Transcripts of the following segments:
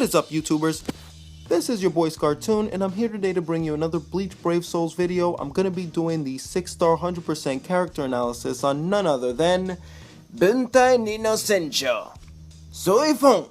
What is up, YouTubers? This is your boy Cartoon, and I'm here today to bring you another Bleach Brave Souls video. I'm going to be doing the 6-star 100% character analysis on none other than Buntai Nino Sencho, Soi Fon.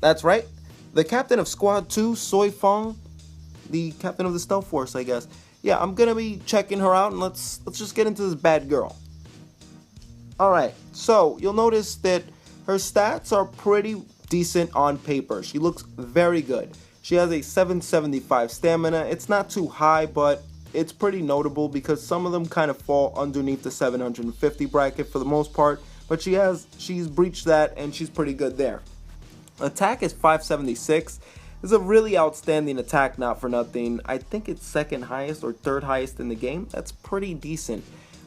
That's right, the captain of Squad 2, Soi Fon, the captain of the Stealth Force, I guess. Yeah, I'm going to be checking her out, and let's just get into this bad girl. Alright, so you'll notice that her stats are pretty decent on paper. She looks very good. She has a 775 stamina. It's not too high, but it's pretty notable because some of them kind of fall underneath the 750 bracket for the most part, but she's breached that and she's pretty good there. Attack is 576. It's a really outstanding attack, not for nothing. I think it's second highest or third highest in the game. That's pretty decent.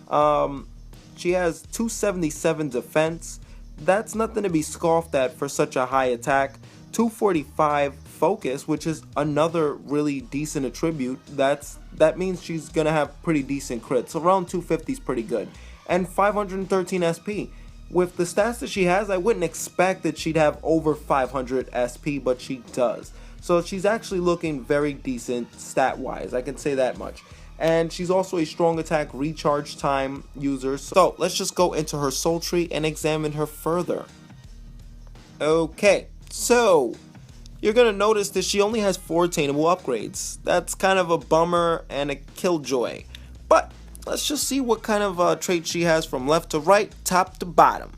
She has 277 defense. That's nothing to be scoffed at for such a high attack. 245 focus, which is another really decent attribute. That means she's gonna have pretty decent crits. So around 250 is pretty good. And 513 SP. With the stats that she has, I wouldn't expect that she'd have over 500 SP, but she does. So she's actually looking very decent stat-wise. I can say that much. And she's also a strong attack recharge time user. So let's just go into her soul tree and examine her further. Okay, so you're gonna notice that she only has 4 attainable upgrades. That's kind of a bummer and a killjoy. But let's just see what kind of traits she has from left to right, top to bottom.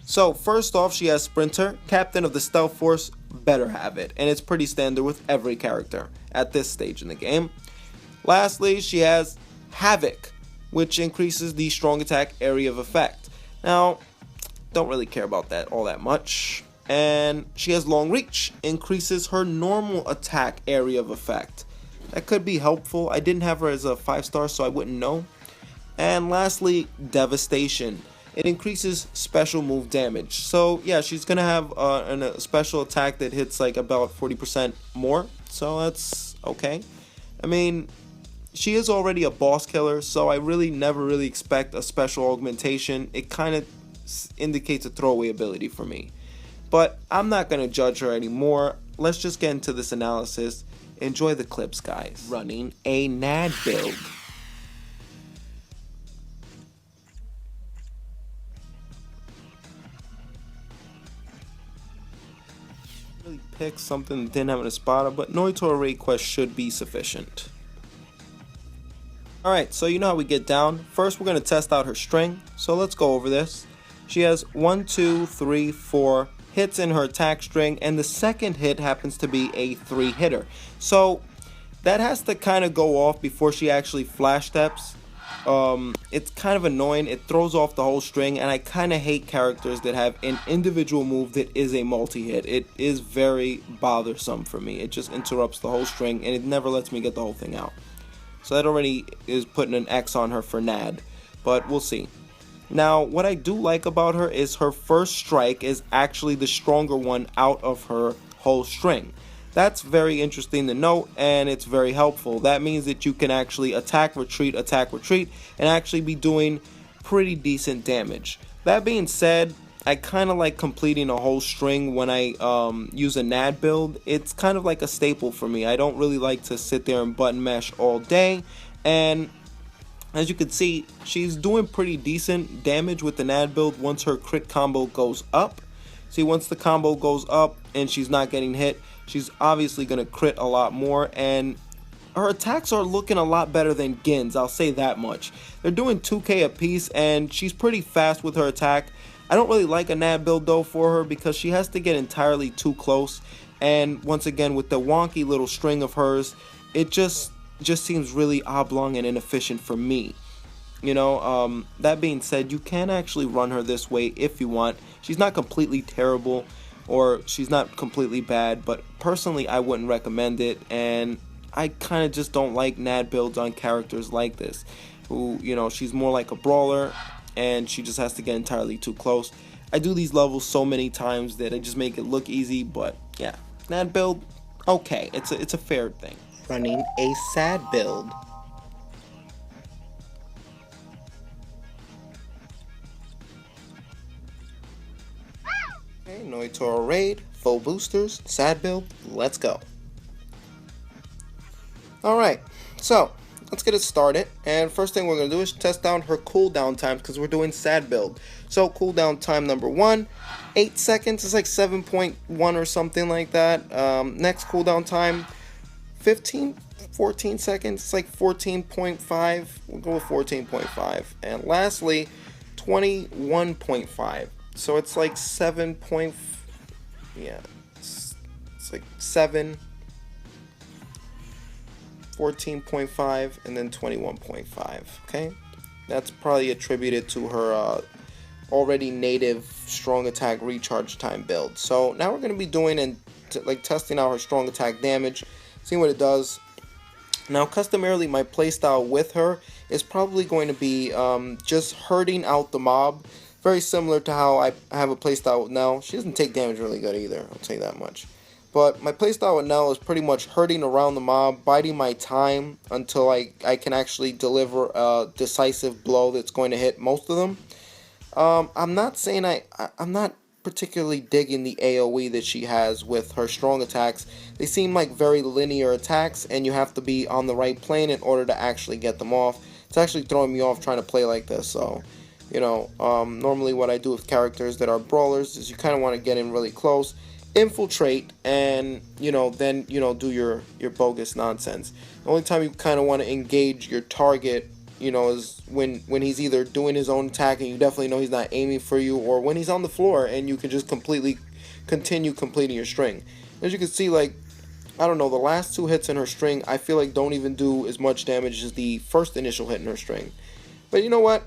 So first off, she has Sprinter, captain of the Stealth Force, better have it. And it's pretty standard with every character at this stage in the game. Lastly, she has Havoc, which increases the strong attack area of effect. Now, don't really care about that all that much. And she has Long Reach, increases her normal attack area of effect. That could be helpful. I didn't have her as a 5-star, so I wouldn't know. And lastly, Devastation. It increases special move damage. So yeah, she's gonna have a special attack that hits like about 40% more. So that's okay. I mean, she is already a boss killer, so I really never expect a special augmentation. It kind of indicates a throwaway ability for me. But I'm not going to judge her anymore. Let's just get into this analysis. Enjoy the clips, guys. Running a NAD build. Really pick something that didn't have an Espada, but Noitor raid quest should be sufficient. Alright, so you know how we get down. First, we're going to test out her string. So let's go over this. She has 1, 2, 3, 4 hits in her attack string, and the second hit happens to be a 3-hitter. So that has to kind of go off before she actually flash steps. It's kind of annoying. It throws off the whole string, and I kind of hate characters that have an individual move that is a multi-hit. It is very bothersome for me. It just interrupts the whole string, and it never lets me get the whole thing out. So that already is putting an X on her for NAD, but we'll see. Now, what I do like about her is her first strike is actually the stronger one out of her whole string. That's very interesting to note, and it's very helpful. That means that you can actually attack, retreat, and actually be doing pretty decent damage. That being said, I kind of like completing a whole string when I use a NAD build. It's kind of like a staple for me. I don't really like to sit there and button mash all day. And as you can see, she's doing pretty decent damage with the NAD build once her crit combo goes up. See, once the combo goes up and she's not getting hit, she's obviously going to crit a lot more. And her attacks are looking a lot better than Gin's, I'll say that much. They're doing 2k apiece, and she's pretty fast with her attack. I don't really like a NAD build though for her because she has to get entirely too close, and once again with the wonky little string of hers, it just seems really oblong and inefficient for me. You know, that being said, you can actually run her this way if you want. She's not completely terrible or she's not completely bad, but personally I wouldn't recommend it, and I kind of just don't like NAD builds on characters like this who, you know, she's more like a brawler and she just has to get entirely too close. I do these levels so many times that I just make it look easy, but yeah, NAD build, okay, it's a fair thing. Running a sad build. Okay, Noitor raid, full boosters, sad build, let's go. Alright, so let's get it started, and first thing we're going to do is test down her cooldown times because we're doing sad build. So cooldown time number 1, 8 seconds, it's like 7.1 or something like that. Next cooldown time, 14 seconds, it's like 14.5, we'll go with 14.5. And lastly, 21.5, so it's like 7. Yeah, it's like 7, 14.5, and then 21.5. Okay, that's probably attributed to her already native strong attack recharge time build. So now we're going to be doing and testing out her strong attack damage, seeing what it does. Now customarily my playstyle with her is probably going to be just hurting out the mob, very similar to how I have a playstyle with Nell. She doesn't take damage really good either, I'll tell you that much. But my playstyle with Nell is pretty much hurting around the mob, biding my time until I can actually deliver a decisive blow that's going to hit most of them. I'm not saying I'm not particularly digging the AoE that she has with her strong attacks. They seem like very linear attacks, and you have to be on the right plane in order to actually get them off. It's actually throwing me off trying to play like this. So, you know, normally what I do with characters that are brawlers is you kind of want to get in really close, infiltrate, and then do your bogus nonsense. The only time you kind of want to engage your target, is when he's either doing his own attack and you definitely know he's not aiming for you, or when he's on the floor and you can just continue completing your string. As you can see, like, I don't know, the last 2 hits in her string I feel like don't even do as much damage as the first initial hit in her string. But you know what?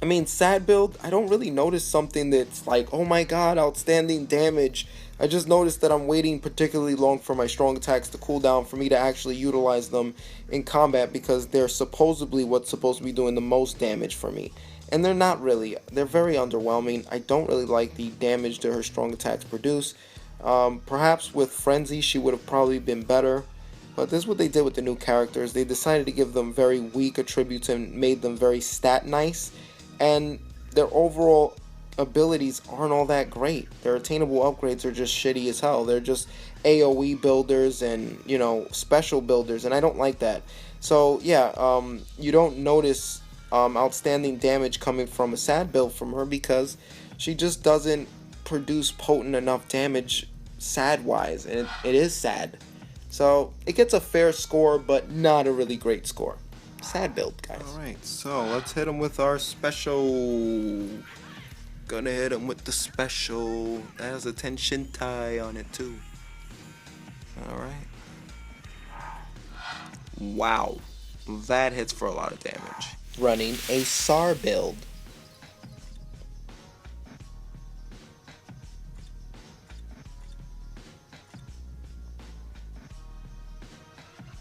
I mean, sad build, I don't really notice something that's like, oh my god, outstanding damage. I just noticed that I'm waiting particularly long for my strong attacks to cool down for me to actually utilize them in combat, because they're supposedly what's supposed to be doing the most damage for me. And they're not really. They're very underwhelming. I don't really like the damage that her strong attacks produce. Perhaps with Frenzy she would have probably been better. But this is what they did with the new characters. They decided to give them very weak attributes and made them very stat nice. And their overall abilities aren't all that great. Their attainable upgrades are just shitty as hell. They're just AoE builders and, special builders, and I don't like that. So, yeah, you don't notice outstanding damage coming from a sad build from her because she just doesn't produce potent enough damage sad-wise, and it is sad. So, it gets a fair score, but not a really great score. Sad build, guys. Alright, so let's hit him with our special. Gonna hit him with the special. That has a tension tie on it too. Alright. Wow. That hits for a lot of damage. Running a SAR build.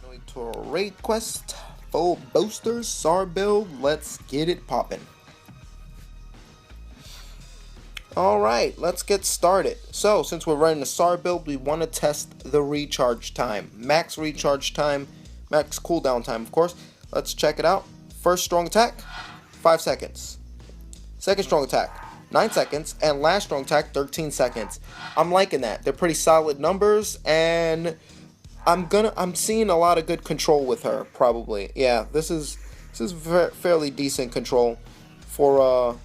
Going to a raid quest. Full boosters, SAR build, let's get it poppin'. Alright, let's get started. So, since we're running a SAR build, we want to test the recharge time. Max recharge time, max cooldown time, of course. Let's check it out. First strong attack, 5 seconds. Second strong attack, 9 seconds. And last strong attack, 13 seconds. I'm liking that. They're pretty solid numbers, and I'm seeing a lot of good control with her, probably. Yeah, this is fairly decent control for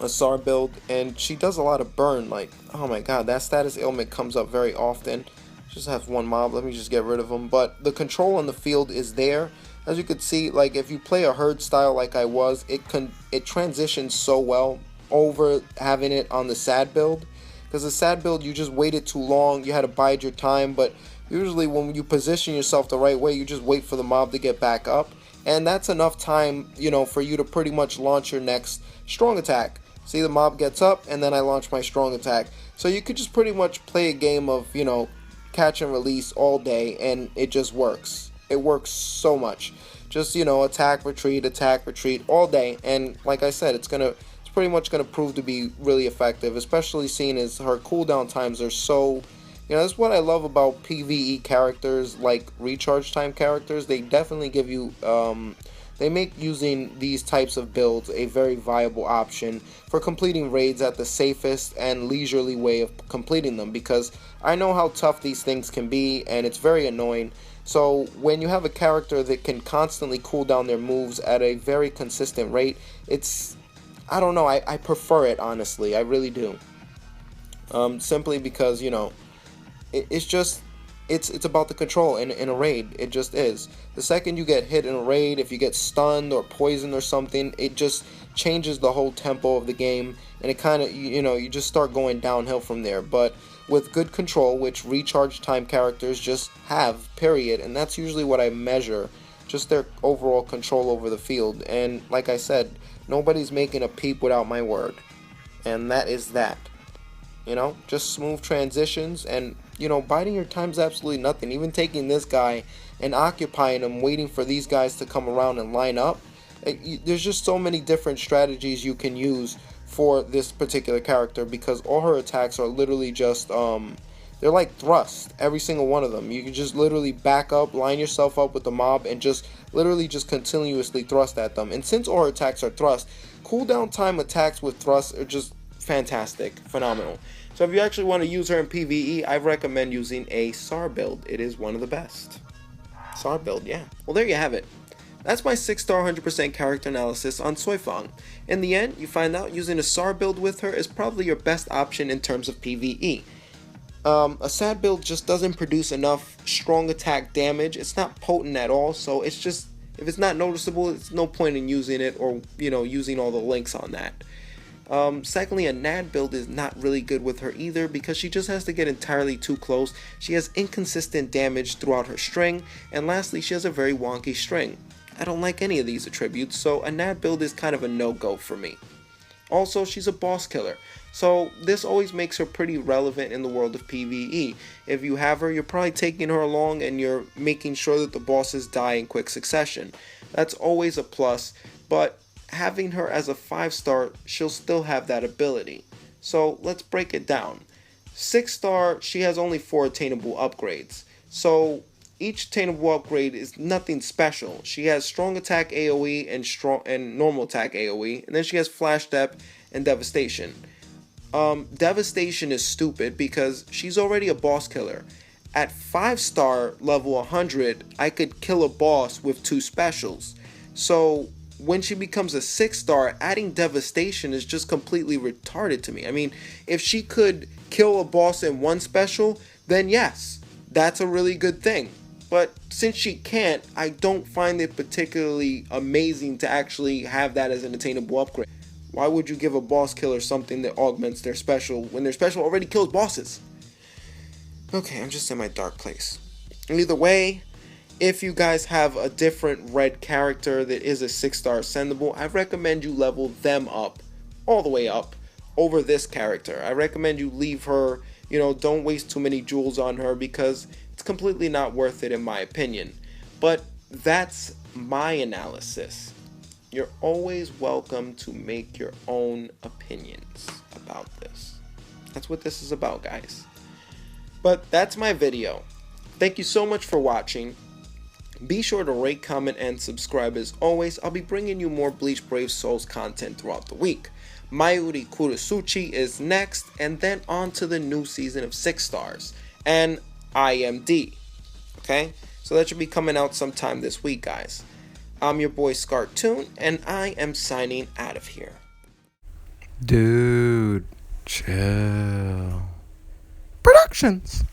a SAR build, and she does a lot of burn. Like, oh my god, that status ailment comes up very often. Just have one mob, let me just get rid of him. But the control on the field is there. As you can see, like, if you play a herd style like I was, it transitions so well over having it on the sad build. Because the sad build, you just waited too long, you had to bide your time, but usually when you position yourself the right way, you just wait for the mob to get back up. And that's enough time, for you to pretty much launch your next strong attack. See, the mob gets up, and then I launch my strong attack. So you could just pretty much play a game of, catch and release all day, and it just works. It works so much. Just, attack, retreat all day. And like I said, it's pretty much going to prove to be really effective, especially seeing as her cooldown times are so... that's what I love about PvE characters, like recharge time characters. They definitely give you They make using these types of builds a very viable option for completing raids at the safest and leisurely way of completing them, because I know how tough these things can be and it's very annoying. So when you have a character that can constantly cool down their moves at a very consistent rate, I don't know, I prefer it, honestly, I really do. Simply because, it's about the control in a raid. It just is. The second you get hit in a raid, if you get stunned or poisoned or something, it just changes the whole tempo of the game, and it kind of, you just start going downhill from there. But with good control, which recharge time characters just have, period, and that's usually what I measure, just their overall control over the field. And like I said, nobody's making a peep without my word, and that is that. Just smooth transitions, and biding your time's absolutely nothing. Even taking this guy and occupying him, waiting for these guys to come around and line up, there's just so many different strategies you can use for this particular character, because all her attacks are literally just they're like thrust, every single one of them. You can just literally back up, line yourself up with the mob, and just literally just continuously thrust at them. And since all her attacks are thrust, cooldown time attacks with thrust are just fantastic, phenomenal. So if you actually want to use her in PvE, I recommend using a SAR build. It is one of the best. SAR build, yeah. Well, there you have it. That's my 6-star 100% character analysis on Soi Fon. In the end, you find out using a SAR build with her is probably your best option in terms of PvE. A SAD build just doesn't produce enough strong attack damage. It's not potent at all, so it's just, if it's not noticeable, it's no point in using it, or using all the links on that. Secondly, a NAD build is not really good with her either, because she just has to get entirely too close. She has inconsistent damage throughout her string, and lastly, she has a very wonky string. I don't like any of these attributes, so a NAD build is kind of a no-go for me. Also, she's a boss killer, so this always makes her pretty relevant in the world of PvE. If you have her, you're probably taking her along and you're making sure that the bosses die in quick succession. That's always a plus, but having her as a 5-star, she'll still have that ability. So let's break it down. 6-star, she has only 4 attainable upgrades. So each attainable upgrade is nothing special. She has strong attack AoE and normal attack AoE, and then she has flash depth and devastation. Devastation is stupid because she's already a boss killer. At 5-star level 100, I could kill a boss with 2 specials. So when she becomes a 6-star, adding devastation is just completely retarded to me. I mean, if she could kill a boss in 1 special, then yes, that's a really good thing. But since she can't, I don't find it particularly amazing to actually have that as an attainable upgrade. Why would you give a boss killer something that augments their special when their special already kills bosses? Okay, I'm just in my dark place. Either way, if you guys have a different red character that is a 6-star ascendable, I recommend you level them up, all the way up, over this character. I recommend you leave her, don't waste too many jewels on her, because it's completely not worth it in my opinion. But that's my analysis. You're always welcome to make your own opinions about this. That's what this is about, guys. But that's my video. Thank you so much for watching. Be sure to rate, comment, and subscribe. As always, I'll be bringing you more Bleach Brave Souls content throughout the week. Mayuri Kurasuchi is next, and then on to the new season of 6 stars and IMD. Okay? So that should be coming out sometime this week, guys. I'm your boy Scartoon, and I am signing out of here. Dude, chill. Productions.